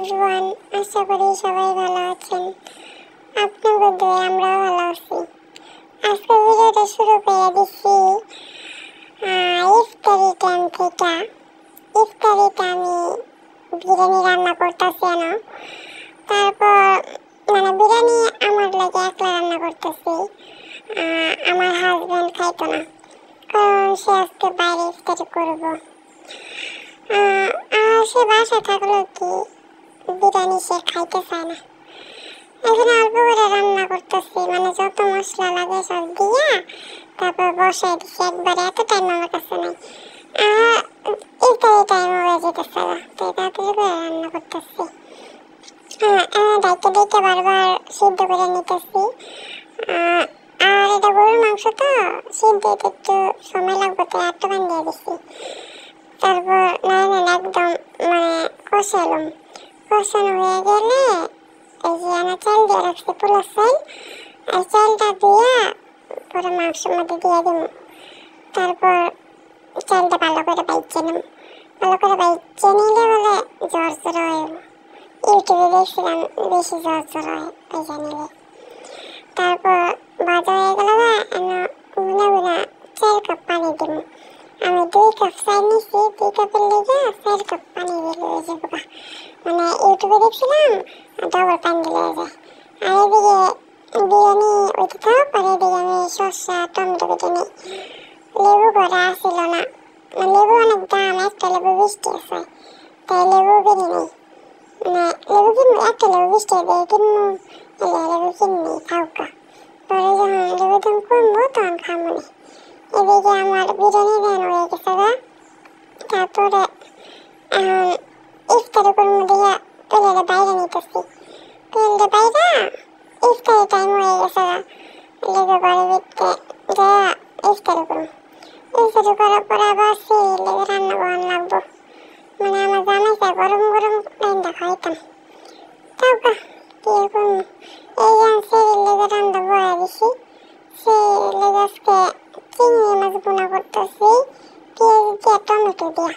Everyone, আশা করি সবাই ভালো আছেন। আপনাদের দোয়ায় আমরাও ভালো আছি। আজকে ভিডিওটা শুরু করে দিচ্ছি ইফতারি টাইম থেকে। ইফতারিতে আমি বিরিয়ানি রান্না করতেছি না, তারপর বিরিয়ানি আমার লাগে একলা রান্না করতেছি। আমার হাজব্যান্ড খাইতো না, কারণ সে আজকে বাইরে ইফতারি করবো। আর সে বাসা থাকলেও কি বিরিয়ানি সে খাইতে চায় না। এখানে অল্প করে রান্না করতেছি, যত মশলা লাগে সব দিয়া তারপর বসাই দিচ্ছি একবারে। এত টাইম আমার কাছে নেই, ইফতারি টাইম হয়ে যেতেছে, তাই তাড়াতাড়ি করে রান্না করতেছি। দায়িত্ব দিতে বারবার সিদ্ধ করে নিতেছি। আর এটা গরুর মাংস তো সিদ্ধ দিতে একটু সময় লাগবে, তো একটা বানিয়ে দিচ্ছি। তারপর একদম কষালাম। কষানো হয়ে গেলে এই যে আমি চাল দিয়ে রাখছি, পোলা চাল, এই চালটা দিয়া পরে মাংসের মধ্যে দিয়ে দিব। তারপর চালটা ভালো করে বাইচে নিলাম। ভালো করে বাইচে নিলে বলে জ্বর জ্বর হয়। ইউটিউবে দেখছিলাম বেশি জ্বর জ্বর হয় বাইচে নিলে। তারপর ভাজা হয়ে গেল না, গুনা গুনা 4 কাপ পানি দিব। আমি 2 কাপ চাল নিচ্ছি, 2 কাপের লেগে 4 কাপ পানি দিলে হয়ে যাবে। ইউটিউবে দেখছিলাম ডবল পানি দিলে হয়ে যায়। আর এদিকে বিরিয়ানি ওইতে থাক, আর এদিকে আমি শসা টমেটো কেটে নিই। লেবু করা আসছিল না, লেবু অনেক দাম, একটা লেবু 20 টাকা চাই, তাই লেবু কিনি নেই। লেবু কিনবো, একটা লেবু 20 টাকা দিয়ে কিনবো, লেবু কিনি খাওকা। পরে যখন লেবু দাম কমবো তখন খাবো না। এদিকে আমার বিরিয়ানি রান হয়ে গেছে গা। তারপরে এখন ইফতারি করবো দিয়া প্লেটে বাইরে নিতেছি। প্লেটে বাইরে ইফতারি টাইম হয়ে গেছে গা, লেগে ঘরে ভিতরে যা ইফতারি করবো। ইফতারি করার পরে আবার সেই লেগে রান্না বহান লাগবো। আমার জামাইটা গরম গরম রান্না খাইতাম। তাও কা কি করবো, এই যে সেই লেগে রান্না বহাই দিছি। সেই লেগে আজকে চিংড়ি মাছ বোনা করতেছি পেঁয়াজ দিয়া টমেটো দিয়া।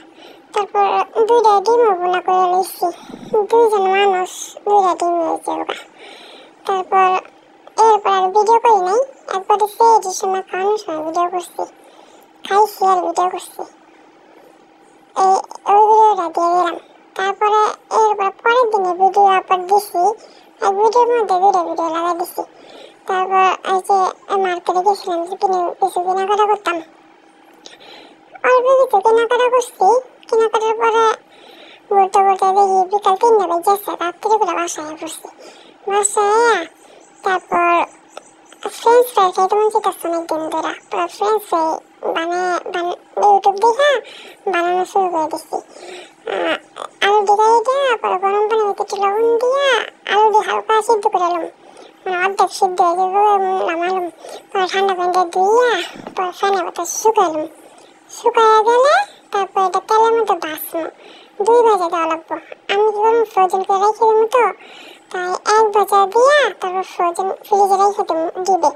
তারপর 2টা ডিমও বোনা করে লইছি। 2জন মানুষ 2টা ডিম হয়েছে ওরা। তারপর এরপর আর ভিডিও করি নাই, একবারে সেই সময় খাওয়ানোর সময় ভিডিও করছি, খাইছি আর ভিডিও করছি। ওই ভিডিওটা দিয়ে দিলাম। তারপরে এরপর পরের দিনে ভিডিও আপলোড দিছি, আর ভিডিওর মধ্যে ভিডিও লাগাই দিছি। তারপর এই যে মার্কেটে গেছিলাম, কিছু কেনাকাটা করতাম। অল্প কিছু কেনাকাটা করছি। কেনাকাটার পরে ঘুরতে ঘুরতে দেখি বিকাল 3টা বেজেছে, রাত্রি করে বাসায় পড়ছি। বাসায় তারপর ফ্রেঞ্চ ফ্রাই খাইতে মন চাইতেছে অনেকদিন ধরে। পুরো ফ্রেঞ্চ ফ্রাই ইউটিউব দেখে বানানো শুরু করে দিচ্ছি। আলু দিয়ে পরে গরম পানির ভিতরে একটু লবণ দিয়ে আলু দিয়ে হালকা সিদ্ধ করে এলাম। অর্ধেক সিদ্ধ হয়ে যাবে নামালাম। পরে ঠান্ডা পানিতে ধুইয়া পরে ফ্যানের মতো শুকাইলাম। শুকাইয়া গেলে তারপর এটা তেলের মধ্যে ভাজবো। 2 ভাজা দেওয়া লাগবো। আমি কি করবো, ফ্রোজেন করে রেখে দেবো, তো তাই 1 ভাজা দিয়া তারপর ফ্রোজেন ফ্রিজে রেখে দেবো।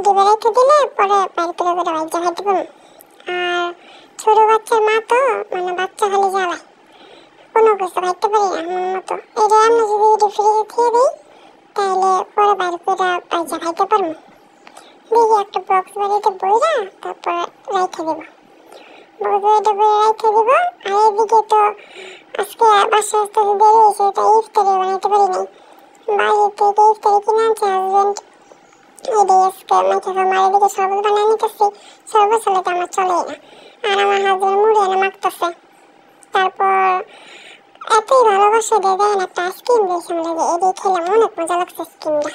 ডিবে রেখে দিলে পরে বাইরে করে ভাজা খাইতে পারবো। আর ছোট বাচ্চার মা তো বাচ্চা খালি জ্বালায়, কোনো কিছু খাইতে পারি না আমার মতো। এটা আমরা যদি ফ্রিজে খেয়ে দিই তাহলে পরে বাইরে করে ভাজা খাইতে পারবো। দেখি একটা বক্স বাড়িতে বইরা তারপরে রেখে দেবো। বক্স বাড়িতে বইরা রেখে দেবো। আর এদিকে তো আজকে বাসা আসতে দেরি হয়েছে, তাই ইফতারি বানাইতে পারি নাই। বাইরে থেকে ইফতারি কিনে আনছে হাজব্যান্ড। এদিকে আজকে মাইকে খামার, এদিকে শরবত বানিয়ে নিতেছি। শরবত ছাড়া তো আমার চলেই না। আর আমার হাজব্যান্ড মুড়ি এনে মাখতেছে। তারপর এতই ভালোবাসা দিয়ে দেন একটা আইসক্রিম দিয়েছে আমাদের, এদিকে খেলাম, অনেক মজা লাগছে আইসক্রিমটা।